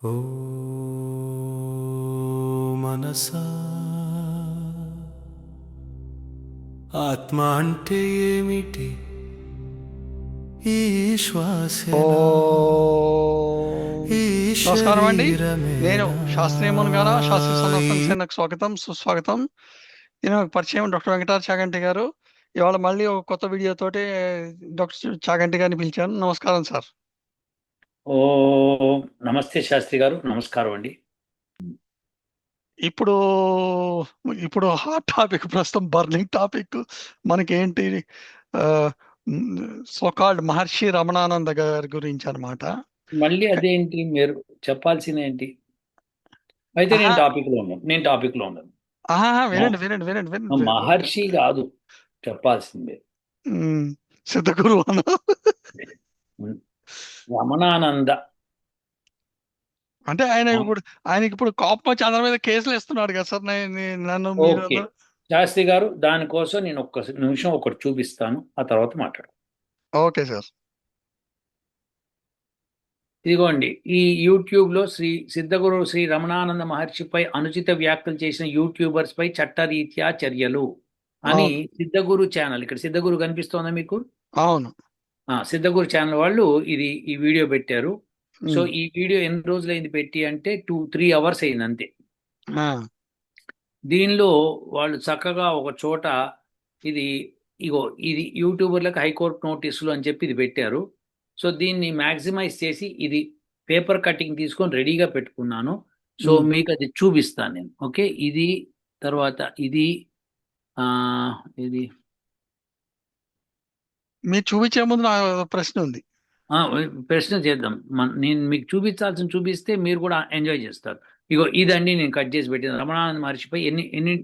ఓ మనసా ఆత్మ అంటే ఏమిటి ఈ శ్వాసేనా ఓం ఈ నమస్కారం అండి. నేను శరీరమేనా శాస్త్రీయ మునగాల శాస్త్రీయ సనాతన సేనకు స్వాగతం, సుస్వాగతం. నేను ఒక పరిచయం డాక్టర్ వెంకటార్ చాగంటి గారు. ఇవాళ మళ్ళీ ఒక కొత్త వీడియోతోటి డాక్టర్ చాగంటి గారిని పిలిచాను. నమస్కారం సార్. ఓ నమస్తే శాస్త్రి గారు, నమస్కారం అండి. ఇప్పుడు ఇప్పుడు హాట్ టాపిక్, ప్రస్తుతం బర్నింగ్ టాపిక్ మనకేంటి, సోకాల్డ్ మహర్షి రమణానంద గారి గురించి అనమాట. మళ్ళీ అదేంటి మీరు చెప్పాల్సింది ఏంటి? అయితే ఆహా నేను టాపిక్ లో ఉన్నాను. ఆహా మ- వినండి వినండి వినండి వినండి. మహర్షి కాదు చెప్పాల్సిందే. ఉమ్, సిద్ధగురు అన్న. రమణానంద. అంటే ఆయనకి ఇప్పుడు కోపం వచ్చి అందరి మీద కేసులు ఇస్తున్నాడు కదా సార్. నన్ను మీరు ఓకే శాస్త్రి గారు, దానికోసం నేను ఒక్క నిమిషం ఒకటి చూపిస్తాను, ఆ తర్వాత మాట్లాడు. Okay sir. ఇదిగోండి, ఈ యూట్యూబ్ లో సిద్ధగురు శ్రీ రమణానంద మహర్షిపై అనుచిత వ్యాఖ్యలు చేసిన యూట్యూబర్స్ పై చట్టరీత్యా చర్యలు అని అవును సిద్ధగురు ఛానల్, ఇక్కడ సిద్ధగురు కనిపిస్తోందా మీకు? అవును. సిద్ధగురు ఛానల్ వాళ్ళు ఈ వీడియో పెట్టారు. సో ఉమ్, ఈ వీడియో ఎన్ని రోజులైంది పెట్టి అంటే 2-3 అవర్స్ అయింది అంతే. ఆ, దీనిలో వాళ్ళు చక్కగా ఒక చోట ఇది ఇగో ఇది యూట్యూబర్లకు హైకోర్టు నోటీసులు అని చెప్పి ఇది పెట్టారు. సో దీన్ని మ్యాక్సిమైజ్ చేసి ఇది పేపర్ కటింగ్ తీసుకొని రెడీగా పెట్టుకున్నాను. సో ఉమ్. మీకు అది చూపిస్తాను నేను. ఓకే, ఇది తర్వాత ఇది ఆ, ఇది మీరు చూపించే ముందు నా ప్రశ్న ఉంది. ఆ, ప్రశ్న చేద్దాం. నేను మీకు చూపిస్తే మీరు కూడా ఎంజాయ్ చేస్తారు. ఇగో ఇదండి, నేను కట్ చేసి పెట్టిన రమణానంద మహర్షిపై ఎన్ని ఎన్ని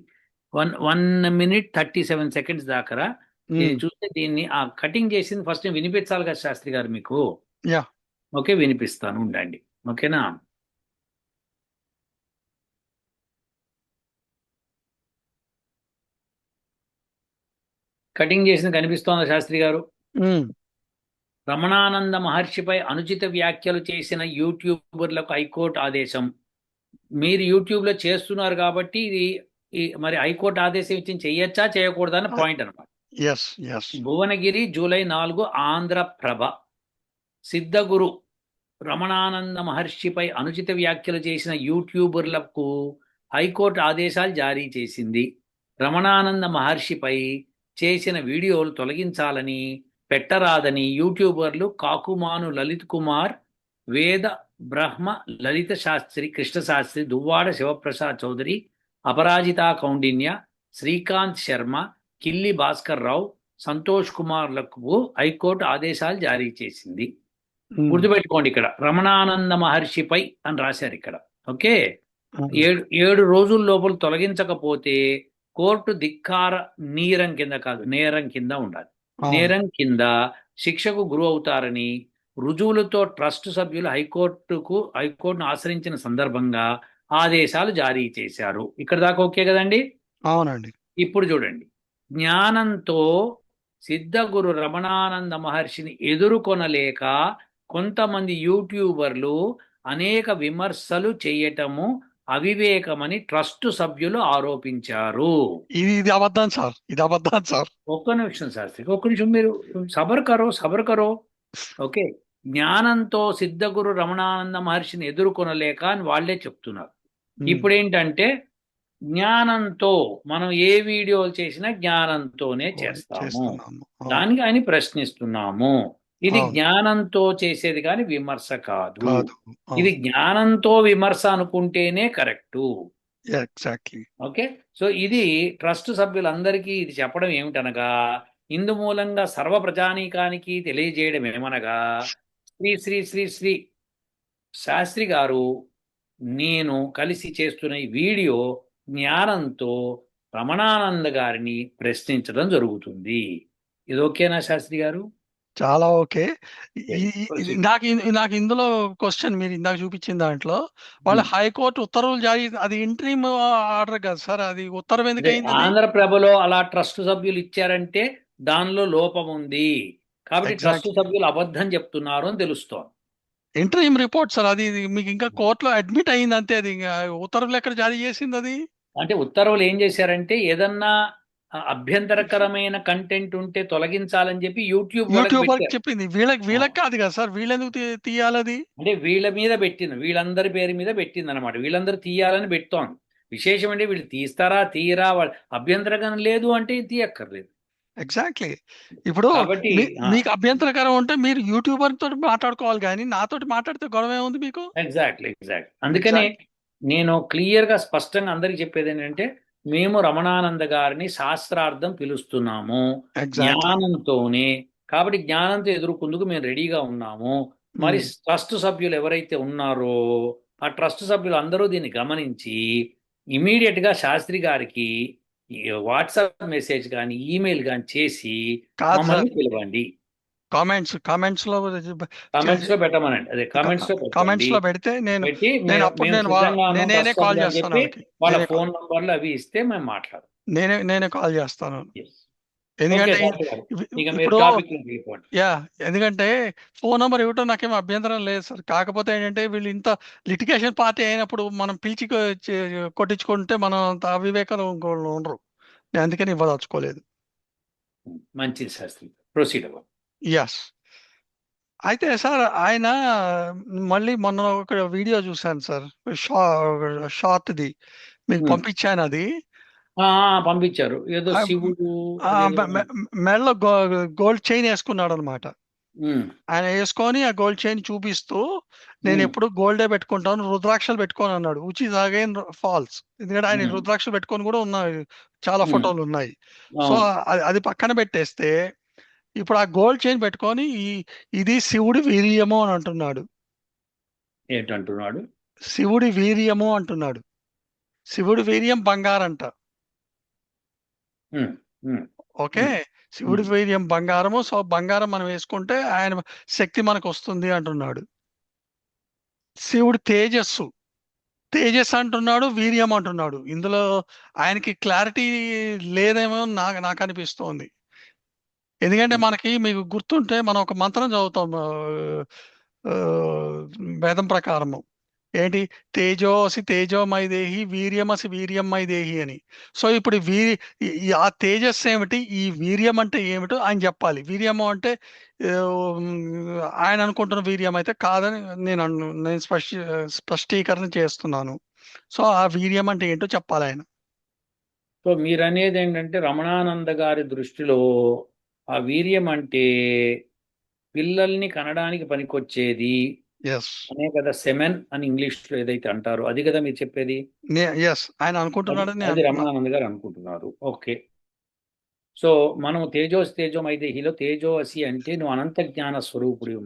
1 minute 37 seconds దాకా ఇది ఉమ్, చూస్తే దీన్ని ఆ కటింగ్ చేసింది ఫస్ట్ నేను వినిపించాలి కదా శాస్త్రి గారు మీకు. యా. ఓకే, వినిపిస్తాను ఉండండి. ఓకేనా? కటింగ్ చేసింది కనిపిస్తోందా శాస్త్రి గారు? ఉమ్, రమణానంద మహర్షిపై అనుచిత వ్యాఖ్యలు చేసిన యూట్యూబర్లకు హైకోర్టు ఆదేశం. మీరు యూట్యూబ్ లో చేస్తున్నారు కాబట్టి ఇది మరి హైకోర్టు ఆదేశం ఇచ్చి చెయ్యొచ్చా చేయకూడదా అని పాయింట్ అనమాట. ఎస్ ఎస్. భువనగిరి జూలై 4 ఆంధ్రప్రభ. సిద్ధగురు రమణానంద మహర్షిపై అనుచిత వ్యాఖ్యలు చేసిన యూట్యూబర్లకు హైకోర్టు ఆదేశాలు జారీ చేసింది. రమణానంద మహర్షిపై చేసిన వీడియోలు తొలగించాలని, పెట్టరాదని యూట్యూబర్లు కాకుమాను లలిత్ కుమార్, వేద బ్రహ్మ లలిత శాస్త్రి, కృష్ణశాస్త్రి, దువ్వాడ శివప్రసాద్ చౌదరి, అపరాజితా కౌండిన్య, శ్రీకాంత్ శర్మ, కిల్లి భాస్కర్ రావు, సంతోష్ కుమార్లకు హైకోర్టు ఆదేశాలు జారీ చేసింది. గుర్తుపెట్టుకోండి, ఇక్కడ రమణానంద మహర్షిపై అని రాశారు ఇక్కడ. ఓకే, 7 రోజుల లోపల తొలగించకపోతే కోర్టు ధిక్కార నేరం కింద కాదు, నేరం కింద ఉండాలి. నేరం కింద శిక్షకు గురి అవుతారని రుజువులతో ట్రస్ట్ సభ్యులు హైకోర్టును ఆశ్రయించిన సందర్భంగా ఆదేశాలు జారీ చేశారు. ఇక్కడ దాకా ఓకే కదండి? అవునండి. ఇప్పుడు చూడండి, జ్ఞానంతో సిద్ధగురు రమణానంద మహర్షిని ఎదుర్కొనలేక కొంతమంది యూట్యూబర్లు అనేక విమర్శలు చేయటము అవివేకమని ట్రస్ట్ సభ్యులు ఆరోపించారు. ఇది అబద్ధం సార్, ఇది అబద్ధం సార్. ఒక్క నిమిషం శాస్త్రి, ఒక్క నిమిషం మీరు సబర్ కరో. ఓకే, జ్ఞానంతో సిద్ధగురు రమణానంద మహర్షిని ఎదుర్కొనలేక అని వాళ్ళే చెప్తున్నారు. ఇప్పుడు ఏంటంటే, జ్ఞానంతో మనం ఏ వీడియోలు చేసినా జ్ఞానంతోనే చేస్తాము, చేస్తున్నాము. దానికి ఆయన ప్రశ్నిస్తున్నాము. ఇది అవును. జ్ఞానంతో చేసేది కానీ విమర్శ కాదు. కాదు. ఇది అవును. జ్ఞానంతో విమర్శ అనుకుంటేనే కరెక్టు. ఎగ్జాక్ట్లీ. ఓకే, సో ఇది ట్రస్ట్ సభ్యులందరికీ ఇది చెప్పడం ఏమిటనగా, ఇందు మూలంగా సర్వ ప్రజానీకానికి తెలియజేయడం ఏమనగా, శ్రీ శ్రీ శ్రీ శ్రీ శాస్త్రి గారు నేను కలిసి చేస్తున్న ఈ వీడియో జ్ఞానంతో రమణానంద గారిని ప్రశ్నించడం జరుగుతుంది. ఇది ఓకేనా శాస్త్రి గారు? చాలా ఓకే. Proceed. నాకు ఇందులో క్వశ్చన్, మీరు ఇందాక చూపించిన దాంట్లో వాళ్ళు హైకోర్టు ఉత్తర్వులు జారీ, అది ఇంట్రీమ్ ఆర్డర్ కదా సార్, అది ఉత్తర్వు ఎందుకు అదే, అయింది అది? ఆంధ్రప్రభలో అలా ట్రస్ట్ సభ్యులు ఇచ్చారంటే దానిలో లోపం ఉంది, కాబట్టి ట్రస్ట్ ఎగ్జాక్ట్లీ. సభ్యులు అబద్ధం చెప్తున్నారు అని తెలుస్తోంది. ఇంటరీమ్ రిపోర్ట్ సార్ అది. ఇది మీకు ఇంకా కోర్టులో అడ్మిట్ అయింది అంతే. అది ఇంకా ఉత్తర్వులు ఎక్కడ జారీ చేసింది అది? అంటే ఉత్తర్వులు ఏం చేశారంటే ఏదన్నా అభ్యంతరకరమైన కంటెంట్ ఉంటే తొలగించాలని చెప్పి యూట్యూబ్ వాళ్ళకి యూట్యూబర్ పెట్టారు. చెప్పింది. వీళ్ళకి కాదు కదా సార్, వీళ్ళెందుకు తీయాలి అది? అంటే వీళ్ళ మీద పెట్టింది, వీళ్ళందరి పేరు మీద పెట్టింది అనమాట. వీళ్ళందరూ తీయాలని పెడుతోంది. విశేషం అంటే వీళ్ళు తీస్తారా తీయరా, వాళ్ళ అభ్యంతరకరం లేదు అంటే తీయక్కర్లేదు. ఎగ్జాక్ట్లీ. ఇప్పుడు కాబట్టి మీకు అభ్యంతరకరం ఉంటే మీరు యూట్యూబర్ తోటి మాట్లాడుకోవాలి, కానీ నాతోటి మాట్లాడితే గొడవ ఏముంది మీకు? ఎగ్జాక్ట్లీ. అందుకనే నేను క్లియర్ గా స్పష్టంగా అందరికి చెప్పేది ఏంటంటే, మేము రమణానంద గారిని శాస్త్రార్థం పిలుస్తున్నాము ఎగ్జాక్ట్లీ. జ్ఞానంతోనే. కాబట్టి జ్ఞానంతో ఎదుర్కొందుకు మేము రెడీగా ఉన్నాము. మరి ట్రస్ట్ సభ్యులు ఎవరైతే ఉన్నారో ఆ ట్రస్ట్ సభ్యులు అందరూ దీన్ని గమనించి ఇమీడియట్ గా శాస్త్రి గారికి వాట్సాప్ మెసేజ్ కానీ ఈమెయిల్ కానీ చేసి కాదు సార్, మమ్మల్ని పిలవండి. కామెంట్స్ లో కామెంట్స్ లో పెట్టమనండి. అదే కామెంట్స్ లో పెట్టండి. కామెంట్స్ లో పెడితే పెట్టి నేను అప్పుడు మేము సిద్ధంగా ఉన్నాం, నేనే ట్రస్ట్ కాల్ సభ్యులు అని చేస్తాను చెప్పి వాళ్ళకి. వాళ్ళ ఫోన్ నంబర్లు అవి ఇస్తే మేము మాట్లాడతాం. నేనే కాల్ చేస్తాను. Yes. ఎందుకంటే ఓకే శాస్త్రి గారు, ఇక మీరు ఇప్పుడు టాపిక్ వెళ్ళిపోండి. ఎందుకంటే ఫోన్ నెంబర్ ఇవ్వటం నాకేం అభ్యంతరం లేదు సార్. కాకపోతే ఏంటంటే వీళ్ళు ఇంత లిటిగేషన్ పార్టీ అయినప్పుడు మనం పిలిచి కొట్టించుకుంటే మనం అంత అవివేకాలు ఇంకోళ్ళు ఉండరు. నేను అందుకని ఇవ్వదలుచుకోలేదు. మంచిది శాస్త్రి, ప్రొసీడ్ అవ్వండి. ఎస్. అయితే సార్ ఆయన మళ్ళీ మొన్న ఒక వీడియో చూశాను సార్, షార్ట్ది మీకు పంపించాను. అది పంపించారు. ఏదో శివుడు మెడలో గోల్డ్ చైన్ వేసుకున్నాడు అనమాట. ఆయన వేసుకొని ఆ గోల్డ్ చైన్ చూపిస్తూ నేను ఎప్పుడు గోల్డే పెట్టుకుంటాను, రుద్రాక్షలు పెట్టుకొని అన్నాడు. Which is again false. ఎందుకంటే ఆయన రుద్రాక్షలు పెట్టుకొని కూడా ఉన్నాయి, చాలా ఫోటోలు ఉన్నాయి. సో అది పక్కన పెట్టేస్తే ఇప్పుడు ఆ గోల్డ్ చైన్ పెట్టుకొని ఇది శివుడి వీర్యము అని అంటున్నాడు. ఏంటంటున్నాడు? శివుడి వీర్యము అంటున్నాడు. శివుడి వీర్యం బంగారంట. ఓకే, శివుడి వీర్యం బంగారము. సో బంగారం మనం వేసుకుంటే ఆయన శక్తి మనకు వస్తుంది అంటున్నాడు. శివుడు తేజస్సు అంటున్నాడు, వీర్యం అంటున్నాడు. ఇందులో ఆయనకి క్లారిటీ లేదేమో నాకు అనిపిస్తోంది. ఎందుకంటే మనకి మీకు గుర్తుంటే మనం ఒక మంత్రం చదువుతాం వేదం ప్రకారము. ఏంటి? తేజోసి తేజోమయ దేహి, వీర్యమసి వీర్యమయ దేహి అని. సో ఇప్పుడు ఆ తేజస్సు ఏమిటి, ఈ వీర్యం అంటే ఏమిటో ఆయన చెప్పాలి. వీర్యము అంటే ఆయన అనుకుంటున్న వీర్యం అయితే కాదని నేను స్పష్టీకరణ చేస్తున్నాను. సో ఆ వీర్యం అంటే ఏంటో చెప్పాలి ఆయన. సో మీరు అనేది ఏంటంటే రమణానంద గారి దృష్టిలో ఆ వీర్యం అంటే పిల్లల్ని కనడానికి పనికొచ్చేది అనే కదా, సెమెన్ అని ఇంగ్లీష్ లో ఏదైతే అంటారో అది కదా మీరు చెప్పేది? ఆయన అనుకుంటున్నాడని అది రమణానంద గారు అనుకుంటున్నారు. ఓకే. సో మనం తేజోమయ దేహిలో తేజోసి అంటే నువ్వు అనంత జ్ఞాన స్వరూపుడు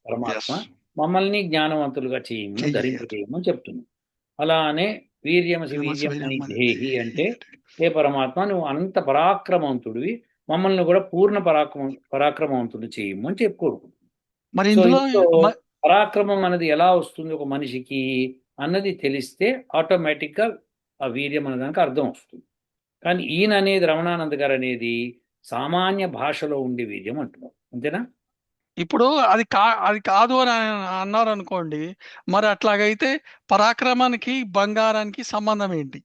పరమాత్మ, మమ్మల్ని జ్ఞానవంతులుగా చేయము, ధరింపజేయము అని చెప్తున్నావు. అలానే వీర్యమసి వీర్యమని దేహి అంటే ఏ పరమాత్మ నువ్వు అనంత పరాక్రమవంతుడివి, మమ్మల్ని కూడా పూర్ణ పరాక్రమవంతుడు చేయము అని చెప్పుకోరుకుంటున్నావు. మరి ఇందులో పరాక్రమం అనేది ఎలా వస్తుంది ఒక మనిషికి అన్నది తెలిస్తే ఆటోమేటిక్ గా ఆ వీర్యం అనే దానికి అర్థం వస్తుంది. కానీ ఈయన అనేది రమణానంద గారు అనేది సామాన్య భాషలో ఉండే వీర్యం అంటున్నారు, అంతేనా? ఇప్పుడు అది కాదు అని అన్నారు అనుకోండి, మరి అట్లాగైతే పరాక్రమానికి బంగారానికి సంబంధం ఏంటి?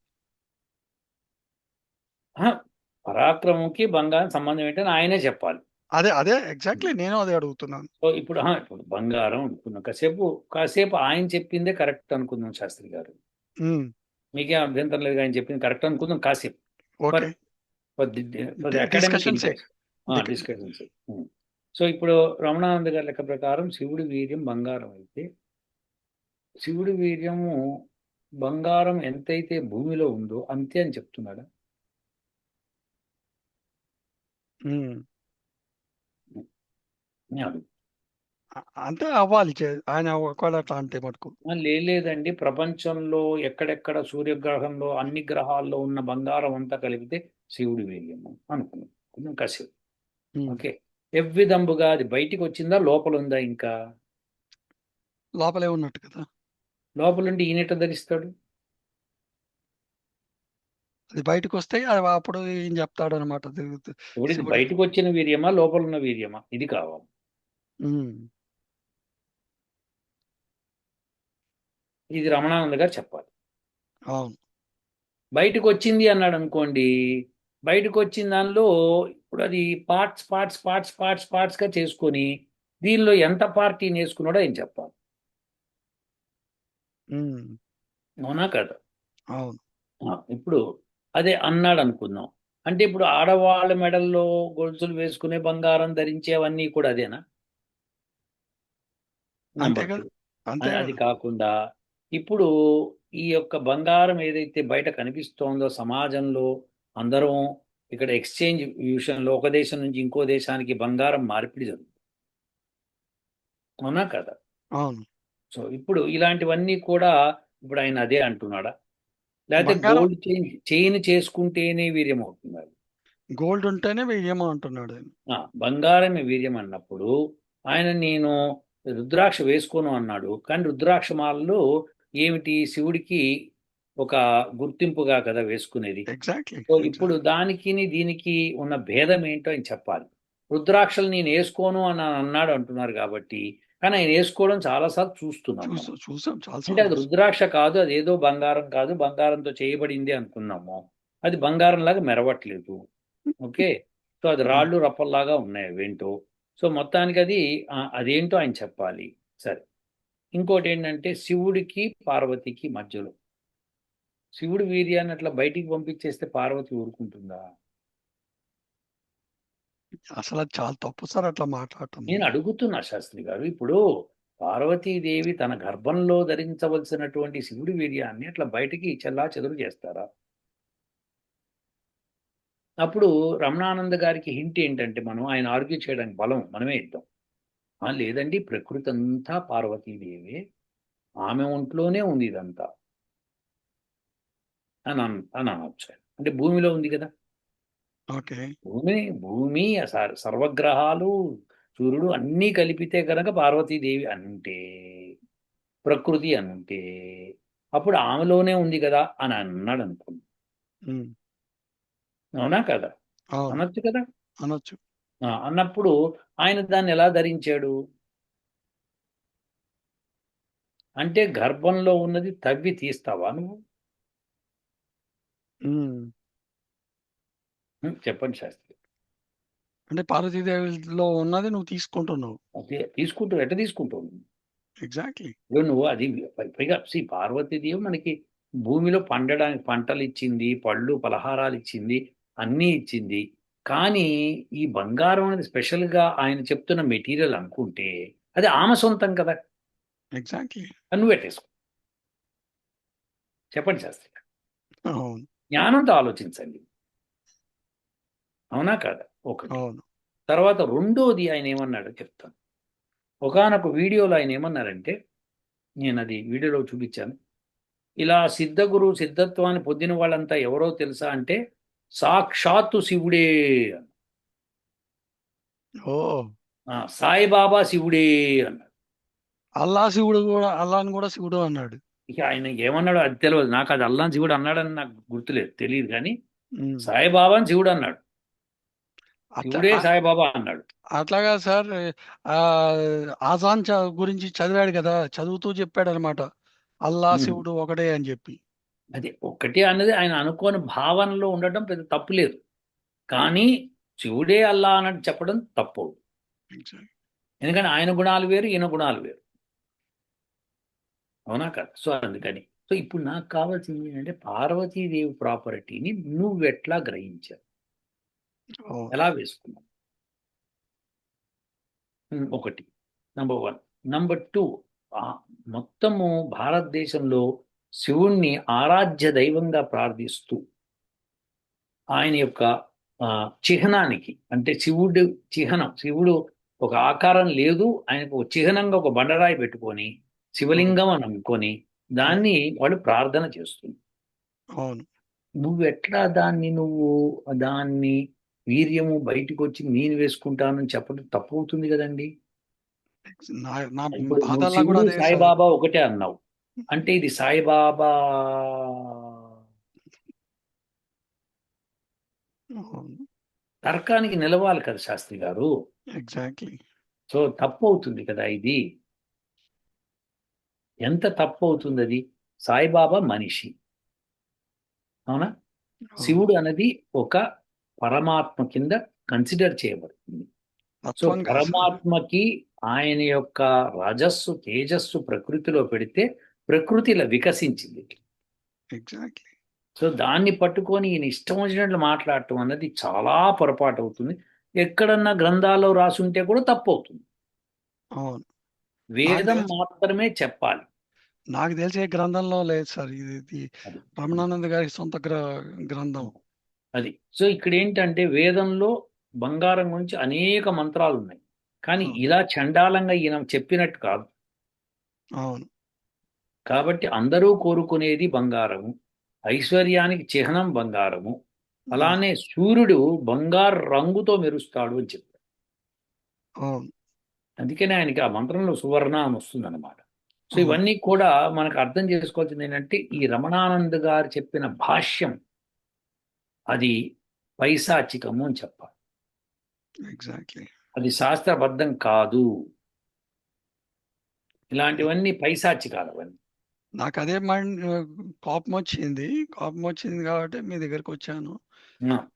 పరాక్రమంకి బంగారం సంబంధం ఏంటని ఆయనే చెప్పాలి. అదే ఎగ్జాక్ట్లీ నేను అదే అడుగుతున్నాను. సో ఇప్పుడు బంగారం అనుకున్నాం, కాసేపు ఆయన చెప్పిందే కరెక్ట్ అనుకుందాం శాస్త్రి గారు. మీకేం అభ్యంతరం లేదు, ఆయన చెప్పింది కరెక్ట్ అనుకుందాం కాసేపు. డిస్కషన్స్. సో ఇప్పుడు రమణానంద గారి లెక్క ప్రకారం శివుడి వీర్యం బంగారం అయితే, శివుడి వీర్యము బంగారం ఎంతైతే భూమిలో ఉందో అంతే అని చెప్తున్నాడా? అంతే అవ్వాలి ఆయన ఒకవేళ అట్లా అంటే మటుకు. లేదండి, ప్రపంచంలో ఎక్కడెక్కడ సూర్యగ్రహంలో అన్ని గ్రహాల్లో ఉన్న బంగారం అంతా కలిపితే శివుడి వీర్యము అనుకున్నాం కాసేపు. ఓకే, ఎవ్విధంబుగా అది బయటికి వచ్చిందా, లోపల ఉందా? ఇంకా లోపలే ఉన్నట్టు కదా. లోపలుండి ఈయనెట ధరిస్తాడు? అది బయటకు వస్తే అప్పుడు ఏం చెప్తాడు అనమాట. బయటకు వచ్చిన వీర్యమా, లోపల ఉన్న వీర్యమా, ఇది కావాలి. ఇది రమణానంద గారు చెప్పాలి. అవును. బయటకు వచ్చింది అన్నాడు అనుకోండి, బయటకు వచ్చిన దానిలో ఇప్పుడు అది పార్ట్స్గా చేసుకొని దీనిలో ఎంత పార్టీని వేసుకున్నాడో ఆయన చెప్పాలి. ఉమ్, అవునా కదా? అవును. ఇప్పుడు అదే అన్నాడు అనుకుందాం. అంటే ఇప్పుడు ఆడవాళ్ళ మెడల్లో గొలుసులు వేసుకునే బంగారం ధరించేవన్నీ కూడా అదేనా? అంతే నంబర్ కదా. 2. అంతే అది కదా. కాకుండా ఇప్పుడు ఈ యొక్క బంగారం ఏదైతే బయట కనిపిస్తోందో సమాజంలో అందరం ఇక్కడ ఎక్స్చేంజ్ విషయంలో ఒక దేశం నుంచి ఇంకో దేశానికి బంగారం మార్పిడి జరుగుతుంది. అవునా కదా? అవును. సో ఇప్పుడు ఇలాంటివన్నీ కూడా ఇప్పుడు ఆయన అదే అంటున్నాడా? లేకపోతే బంగారం గోల్డ్ చైన్ చేసుకుంటేనే వీర్యం అవుతున్నారు? గోల్డ్ ఉంటేనే వెయ్యమో అంటున్నాడు ఆయన. బంగారమే వీర్యం అన్నప్పుడు ఆయన నేను రుద్రాక్ష వేసుకోను అన్నాడు. కానీ రుద్రాక్ష మాలలో ఏమిటి శివుడికి ఒక గుర్తింపుగా కదా వేసుకునేది. ఎగ్జాక్ట్లీ. సో ఇప్పుడు దానికి దీనికి ఉన్న భేదం ఏంటో ఆయన చెప్పాలి. రుద్రాక్షలు నేను వేసుకోను అని అన్నాడు అంటున్నారు కాబట్టి, కానీ ఆయన వేసుకోవడం చాలాసార్లు చూస్తున్నాం మనం. చూసాం అంటే అది చాలాసార్లు. రుద్రాక్ష కాదు, అది ఏదో బంగారం కాదు, బంగారంతో చేయబడింది అనుకున్నాము. అది బంగారం లాగా మెరవట్లేదు. ఓకే. సో అది రాళ్ళు రప్పల్లాగా ఉన్నాయి అవేంటో. సో మొత్తానికి అది అదేంటో ఆయన చెప్పాలి. సరే. ఇంకోటి ఏంటంటే శివుడికి పార్వతికి మధ్యలో శివుడి వీర్యాన్ని అట్లా బయటికి పంపించేస్తే పార్వతి ఊరుకుంటుందా? అసలు అది చాలా తప్పు సార్ అట్లా మాట్లాడటం. నేను అడుగుతున్నా శాస్త్రి గారు. ఇప్పుడు పార్వతీదేవి తన గర్భంలో ధరించవలసినటువంటి శివుడి వీర్యాన్ని అట్లా బయటికి చెల్లా చెదురు చేస్తారా? అప్పుడు రమణానంద గారికి హింట్ ఏంటంటే మనం ఆయన ఆర్గ్యూ చేయడానికి బలం మనమే ఇద్దాం. లేదండి ప్రకృతి అంతా పార్వతీదేవి, ఆమె ఒంట్లోనే ఉంది ఇదంతా అని అనొచ్చు. అంటే భూమిలో ఉంది కదా. ఓకే. భూమి సర్వగ్రహాలు సూర్యుడు అన్నీ కలిపితే కనుక పార్వతీదేవి అంటే ప్రకృతి అంటే అప్పుడు ఆమెలోనే ఉంది కదా అని అన్నాడు అనుకోండి. ఉమ్, అవునా కదా? అవును. అనొచ్చు కదా. అనొచ్చు. అన్నప్పుడు ఆయన దాన్ని ఎలా ధరించాడు? అంటే గర్భంలో ఉన్నది తవ్వి తీస్తావా నువ్వు? ఉమ్, చెప్పండి శాస్త్రి. అంటే పార్వతీదేవిలో ఉన్నది నువ్వు తీసుకుంటున్నావు. ఓకే. ఎట్ట తీసుకుంటావు నువ్వు? ఎగ్జాక్ట్లీ. ఇప్పుడు నువ్వు అది పైగా పార్వతీదేవి మనకి భూమిలో పండడానికి పంటలు ఇచ్చింది, పళ్ళు పలహారాలు ఇచ్చింది, అన్నీ ఇచ్చింది. కానీ ఈ బంగారం అనేది స్పెషల్‌గా ఆయన చెప్తున్న మెటీరియల్ అనుకుంటే అది ఆమె సొంతం కదా. ఎగ్జాక్ట్లీ. అది నువ్వెట్టేసుకో. చెప్పండి శాస్త్రి. అవును. జ్ఞానంతో ఆలోచించండి. అవునా కాదా? ఒకటి. అవును. తర్వాత రెండోది ఆయన ఏమన్నాడో చెప్తాను. ఒకానొక వీడియోలో ఆయన ఏమన్నారంటే, నేనది వీడియోలో చూపిచ్చాను. ఇలా సిద్ధత్వాన్ని పొందిన వాళ్ళంతా ఎవరో తెలుసా అంటే, సాక్షాత్తు శివుడే. ఓ. సాయిబాబా శివుడే అన్నాడు. అల్లాని కూడా శివుడు అన్నాడు. ఇక ఆయన ఏమన్నాడో అది తెలియదు. నాకు అది అల్లాని శివుడు అన్నాడని నాకు గుర్తులేదు. తెలియదు కానీ ఉమ్. సాయిబాబాని శివుడు అన్నాడు. అట్లా శివుడే సాయిబాబా అన్నాడు. అట్లాగా సార్. ఆ ఆజాన్ గురించి చదివాడు కదా, చదువుతూ చెప్పాడు అనమాట. అల్లా ఉమ్. శివుడు ఒకడే అని చెప్పి. అది ఒక్కటే అన్నది ఆయన అనుకోని భావనలో ఉండటం పెద్ద తప్పు లేదు. కానీ శివుడే అల్లా అన్నట్టు చెప్పడం తప్పు. ఎందుకంటే ఆయన గుణాలు వేరు, ఈయన గుణాలు వేరు. అవునా కదా? సో అందుకని సో ఇప్పుడు నాకు కావాల్సింది ఏంటంటే పార్వతీదేవి ప్రాపర్టీని నువ్వెట్లా గ్రహించావు, ఓ. ఎలా వేసుకున్నావు? ఒకటి నంబర్ 1. నంబర్ 2, మొత్తము భారతదేశంలో శివుణ్ణి ఆరాధ్య దైవంగా ప్రార్థిస్తూ ఆయన యొక్క చిహ్నానికి అంటే శివుడు ఒక ఆకారం లేదు, ఆయనకు ఒక చిహ్నంగా ఒక బండరాయి పెట్టుకొని శివలింగం అని అనుకొని దాన్ని వాళ్ళు ప్రార్థన చేస్తుంది. అవును. నువ్వెట్లా దాన్ని వీర్యము బయటికి వచ్చి నేను వేసుకుంటానని చెప్పడం తప్పు అవుతుంది కదండి. నా ఇప్పుడు నువ్వు బాధల్లా కూడా శివుడు అదే సార్. సాయిబాబా ఒకటే అన్నావు. అంటే ఇది సాయిబాబా అవును. తర్కానికి నిలవాలి కదా శాస్త్రి గారు. ఎగ్జాక్ట్లీ. సో తప్పు అవుతుంది కదా ఇది. ఎంత తప్పు అవుతుంది అది? సాయిబాబా మనిషి, అవునా? అవును. శివుడు అనేది ఒక పరమాత్మ కింద కన్సిడర్ చేయబడుతుంది. సో తత్వంగా సార్. పరమాత్మకి ఆయన యొక్క రజస్సు తేజస్సు ప్రకృతిలో పెడితే ప్రకృతి ఇలా వికసించింది. ఎగ్జాక్ట్లీ. సో దాన్ని పట్టుకొని ఈయన ఇష్టం వచ్చినట్లు మాట్లాడటం అన్నది చాలా పొరపాటు అవుతుంది. ఎక్కడన్నా గ్రంథాల్లో రాసుంటే కూడా తప్పు అవుతుంది. అవును. వేదం మాత్రమే చెప్పాలి. నాకు తెలిసే గ్రంథంలో లేదు సార్. ఇది అది రమణానంద గారి సొంత గ్రంథం. అది సో ఇక్కడ ఏంటంటే వేదంలో బంగారం గురించి అనేక మంత్రాలు ఉన్నాయి, కానీ అవును. ఇలా చండాలంగా ఈయన చెప్పినట్టు కాదు. అవును. కాబట్టి అందరూ కోరుకునేది బంగారము, ఐశ్వర్యానికి చిహ్నం బంగారము. అలానే సూర్యుడు బంగారు రంగుతో మెరుస్తాడు అని చెప్పారు. అవును. అందుకనే ఆయనకి ఆ మంత్రంలో సువర్ణ అని వస్తుందన్నమాట. సో అవును. ఇవన్నీ కూడా మనకు అర్థం చేసుకోవాల్సింది ఏంటంటే ఈ రమణానంద్ గారు చెప్పిన భాష్యం అది పైశాచికము అని చెప్పాలి. ఎగ్జాక్ట్లీ. అది శాస్త్రబద్ధం కాదు. ఇలాంటివన్నీ పైశాచికాలు అవన్నీ. నాకు అదే కోపం వచ్చింది. కోపం వచ్చింది కాబట్టి మీ దగ్గరికి వచ్చాను.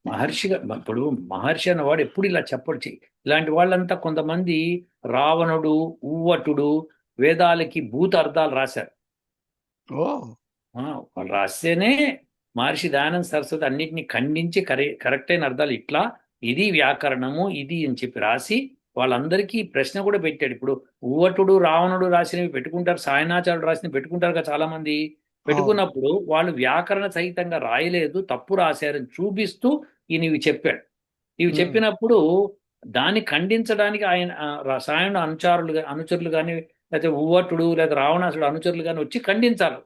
మహర్షిగా ఇప్పుడు మహర్షి అన్నవాడు ఎప్పుడు ఇలా చెప్పడు. ఇలాంటి వాళ్ళంతా కొంతమంది రావణుడు, ఊవటుడు వేదాలకి భూత అర్థాలు రాశారు. ఓ వాళ్ళు రాస్తేనే మహర్షి దయానంద సరస్వతి అన్నిటిని ఖండించి కరెక్ట్ అయిన అర్థాలు ఇట్లా, ఇది వ్యాకరణము, ఇది అని చెప్పి రాసి వాళ్ళందరికీ ప్రశ్న కూడా పెట్టాడు. ఇప్పుడు ఊవటుడు రావణుడు రాసినవి పెట్టుకుంటారు, సాయనాచార్యుడు రాసినవి పెట్టుకుంటారు కదా చాలా మంది. పెట్టుకున్నప్పుడు వాళ్ళు వ్యాకరణ సహితంగా రాయలేదు, తప్పు రాశారని చూపిస్తూ ఈయన ఇవి చెప్పాడు. ఇవి చెప్పినప్పుడు దాన్ని ఖండించడానికి ఆయన రసాయన అనుచరులు కానీ లేకపోతే ఊవటుడు లేదా రావణాసుడు అనుచరులు కానీ వచ్చి ఖండించాలి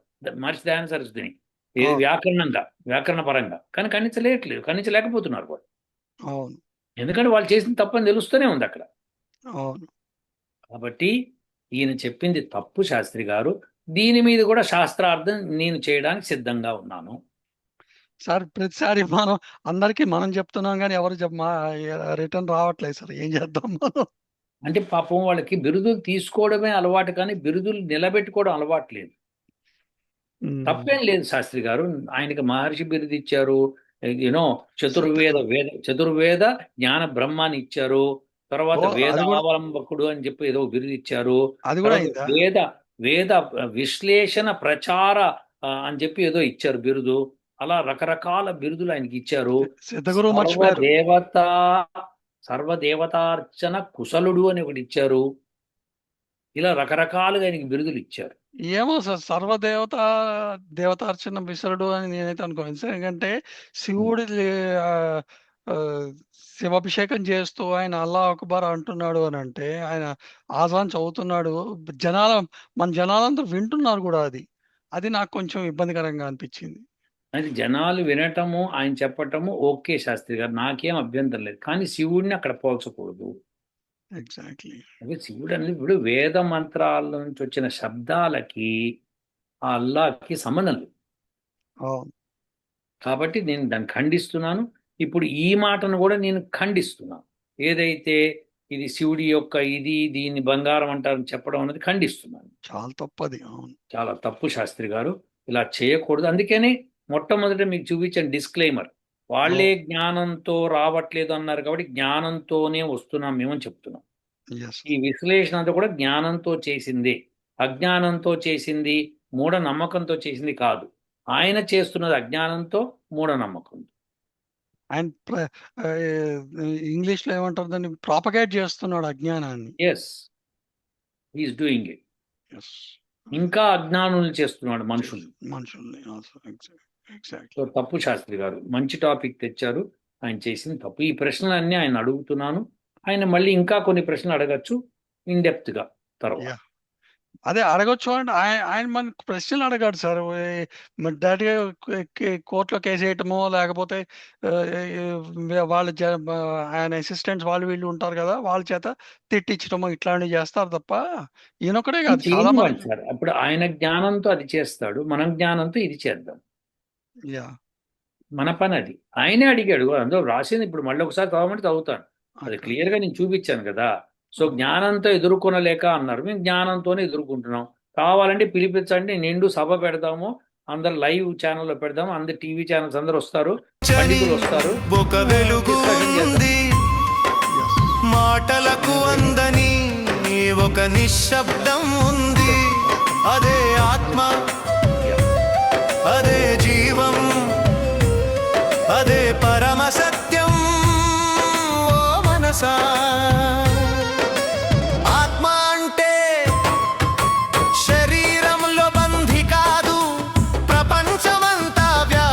మహర్షి దయానంద సరస్వతిని, ఏది వ్యాకరణంగా, వ్యాకరణ పరంగా. కానీ ఖండించలేకపోతున్నారు వాళ్ళు. అవును. ఎందుకంటే వాళ్ళు చేసిన తప్పని తెలుస్తూనే ఉంది అక్కడ. అవును. కాబట్టి ఈయన చెప్పింది తప్పు శాస్త్రి గారు. దీని మీద కూడా శాస్త్రార్థం నేను చేయడానికి సిద్ధంగా ఉన్నాను. సార్ ప్రతిసారి అందరికీ మనం చెప్తున్నాం కానీ ఎవరు రిటర్న్ రావట్లేదు సార్. ఏం చేద్దాం మనం? అంటే పాపం వాళ్ళకి బిరుదులు తీసుకోవడమే అలవాటు, కానీ బిరుదులు నిలబెట్టుకోవడం అలవాటు లేదు. తప్పేం లేదు శాస్త్రి గారు, ఆయనకి మహర్షి బిరుదు ఇచ్చారు, యూనో చతుర్వేద జ్ఞాన బ్రహ్మాన్ని ఇచ్చారు, తర్వాత వేద అవలంబకుడు అని చెప్పి ఏదో బిరుదు ఇచ్చారు, వేద విశ్లేషణ ప్రచార అని చెప్పి ఏదో ఇచ్చారు బిరుదు. అలా రకరకాల బిరుదులు ఆయనకి ఇచ్చారు. సర్వదేవతార్చన కుశలుడు అని ఒకటి ఇచ్చారు. ఇలా రకరకాలుగా ఆయనకి బిరుదులు ఇచ్చారు. ఏమో సార్, దేవతార్చన విసరుడు అని నేనైతే అనుకోను సార్. ఎందుకంటే శివుడి శివాభిషేకం చేస్తూ ఆయన అల్లా అక్బర్ అంటున్నాడు అని అంటే, ఆయన ఆజాన్ చదువుతున్నాడు, మన జనాలందరూ వింటున్నారు కూడా. అది నాకు కొంచెం ఇబ్బందికరంగా అనిపించింది. అది జనాలు వినటము, ఆయన చెప్పటము ఓకే శాస్త్రి గారు, నాకేం అభ్యంతరం లేదు, కానీ శివుడిని అక్కడ పోల్చకూడదు. ఎగ్జాక్ట్లీ. అదే శివుడు అనేది ఇప్పుడు వేద మంత్రాల నుంచి వచ్చిన శబ్దాలకి ఆ అల్లాకి సంబంధం లేదు. కాబట్టి నేను దాన్ని ఖండిస్తున్నాను. ఇప్పుడు ఈ మాటను కూడా నేను ఖండిస్తున్నాను. ఏదైతే ఇది శివుడి యొక్క దీన్ని బంగారం అంటారని చెప్పడం అనేది ఖండిస్తున్నాను. చాలా తప్పది. చాలా తప్పు శాస్త్రి గారు, ఇలా చేయకూడదు. అందుకని మొట్టమొదట మీకు చూపించిన డిస్క్లైమర్, వాళ్ళే జ్ఞానంతో రావట్లేదు అన్నారు కాబట్టి జ్ఞానంతోనే వస్తున్నాం మేమని చెప్తున్నాం. ఈ విశ్లేషణ అంతా కూడా జ్ఞానంతో చేసింది, అజ్ఞానంతో చేసింది, మూఢనమ్మకంతో చేసింది కాదు. ఆయన చేస్తున్నది అజ్ఞానంతో, మూఢనమ్మకంతో. ఆయన ఇంగ్లీష్ లో ఏమంటారు దాన్ని, ప్రాపగేట్ చేస్తున్నాడు అజ్ఞానాన్ని. Yes, he is doing it. ఇంకా అజ్ఞానులు చేస్తున్నాడు మనుషుల్ని. సో తప్పు శాస్త్రి గారు, మంచి టాపిక్ తెచ్చారు. ఆయన చేసింది తప్పు. ఈ ప్రశ్నలన్నీ ఆయన అడుగుతున్నాను. ఆయన మళ్ళీ ఇంకా కొన్ని ప్రశ్నలు అడగచ్చు ఇన్ డెప్త్ గా తర్వాత. అదే అడగొచ్చు అంటే ఆయన మన ప్రశ్నలు అడగాడు సార్. డైరెక్ట్గా కోర్టులో కేసు వేయటమో, లేకపోతే వాళ్ళ ఆయన అసిస్టెంట్స్ వాళ్ళు వీళ్ళు ఉంటారు కదా, వాళ్ళ చేత తిట్టించడమో ఇట్లాంటివి చేస్తారు తప్ప ఈయనొక్కడే కాదు, చాలా మంది. సార్ అప్పుడు ఆయన జ్ఞానంతో అది చేస్తాడు, మన జ్ఞానంతో ఇది చేద్దాం. మన పని అది. ఆయనే అడిగాడు, అందులో రాసింది. ఇప్పుడు మళ్ళీ ఒకసారి చదవమంటే చదువుతాను. అది క్లియర్ గా నేను చూపించాను కదా. సో జ్ఞానంతో ఎదుర్కొనలేక అన్నారు, మేము జ్ఞానంతోనే ఎదుర్కొంటున్నాం. కావాలంటే పిలిపించండి, నిండు సభ పెడదాము, అందరు లైవ్ ఛానల్లో పెడదాము, అందరు టీవీ ఛానల్స్ అందరు వస్తారు, పండితులు వస్తారు, ఒక వెలుగు ఉంది మాటలకు అందని ఒక నిశ్శబ్దం ఉంది అదే ఆత్మ అదే